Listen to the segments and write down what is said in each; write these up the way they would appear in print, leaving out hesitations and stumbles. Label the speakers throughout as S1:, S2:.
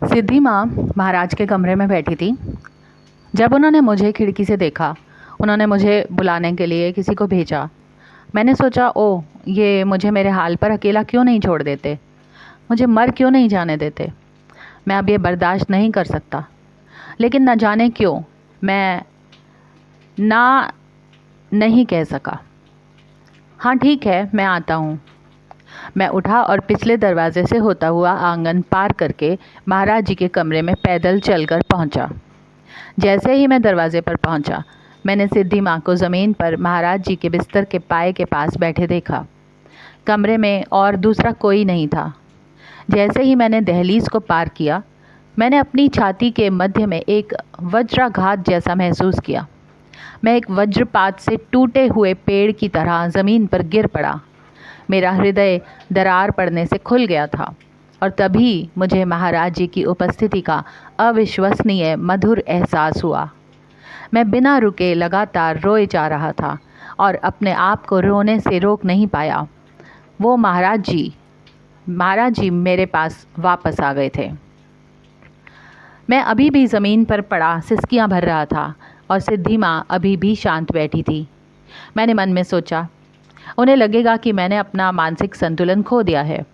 S1: सिद्धि माँ महाराज के कमरे में बैठी थी। जब उन्होंने मुझे खिड़की से देखा, उन्होंने मुझे बुलाने के लिए किसी को भेजा। मैंने सोचा, ओह, ये मुझे मेरे हाल पर अकेला क्यों नहीं छोड़ देते, मुझे मर क्यों नहीं जाने देते। मैं अब ये बर्दाश्त नहीं कर सकता। लेकिन न जाने क्यों मैं ना नहीं कह सका। हाँ ठीक है, मैं आता हूँ। मैं उठा और पिछले दरवाजे से होता हुआ आंगन पार करके महाराज जी के कमरे में पैदल चलकर पहुँचा। जैसे ही मैं दरवाजे पर पहुँचा, मैंने सिद्धि माँ को ज़मीन पर महाराज जी के बिस्तर के पाए के पास बैठे देखा। कमरे में और दूसरा कोई नहीं था। जैसे ही मैंने दहलीज को पार किया, मैंने अपनी छाती के मध्य में एक वज्राघात जैसा महसूस किया। मैं एक वज्रपात से टूटे हुए पेड़ की तरह ज़मीन पर गिर पड़ा। मेरा हृदय दरार पड़ने से खुल गया था और तभी मुझे महाराज जी की उपस्थिति का अविश्वसनीय मधुर एहसास हुआ। मैं बिना रुके लगातार रोए जा रहा था और अपने आप को रोने से रोक नहीं पाया। वो महाराज जी मेरे पास वापस आ गए थे। मैं अभी भी ज़मीन पर पड़ा सिसकियां भर रहा था और सिद्धि माँ अभी भी शांत बैठी थी। मैंने मन में सोचा, उन्हें लगेगा कि मैंने अपना मानसिक संतुलन खो दिया है।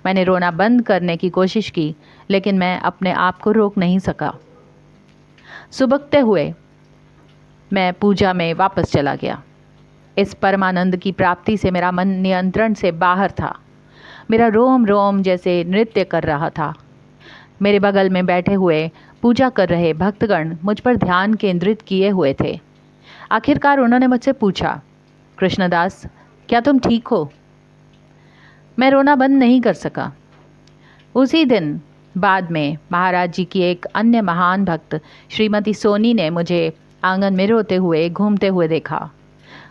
S1: मैंने रोना बंद करने की कोशिश की, लेकिन मैं अपने आप को रोक नहीं सका। सुबकते हुए मैं पूजा में वापस चला गया। इस परमानंद की प्राप्ति से मेरा मन नियंत्रण से बाहर था। मेरा रोम रोम जैसे नृत्य कर रहा था। मेरे बगल में बैठे हुए पूजा कर रहे भक्तगण मुझ पर ध्यान केंद्रित किए हुए थे। आखिरकार उन्होंने मुझसे पूछा, कृष्णदास, क्या तुम ठीक हो? मैं रोना बंद नहीं कर सका। उसी दिन बाद में महाराज जी की एक अन्य महान भक्त श्रीमती सोनी ने मुझे आंगन में रोते हुए घूमते हुए देखा।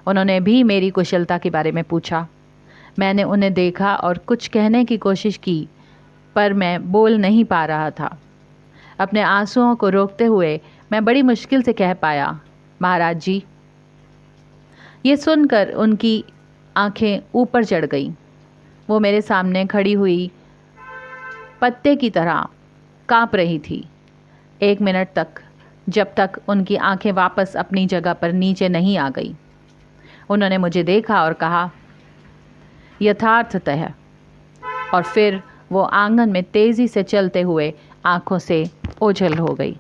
S1: उन्होंने भी मेरी कुशलता के बारे में पूछा। मैंने उन्हें देखा और कुछ कहने की कोशिश की, पर मैं बोल नहीं पा रहा था। अपने आंसुओं को रोकते हुए मैं बड़ी मुश्किल से कह पाया, महाराज जी। ये सुनकर उनकी आंखें ऊपर चढ़ गईं। वो मेरे सामने खड़ी हुई पत्ते की तरह कांप रही थी। 1 मिनट तक, जब तक उनकी आंखें वापस अपनी जगह पर नीचे नहीं आ गई। उन्होंने मुझे देखा और कहा, यथार्थतः, और फिर वो आंगन में तेज़ी से चलते हुए आंखों से ओझल हो गई।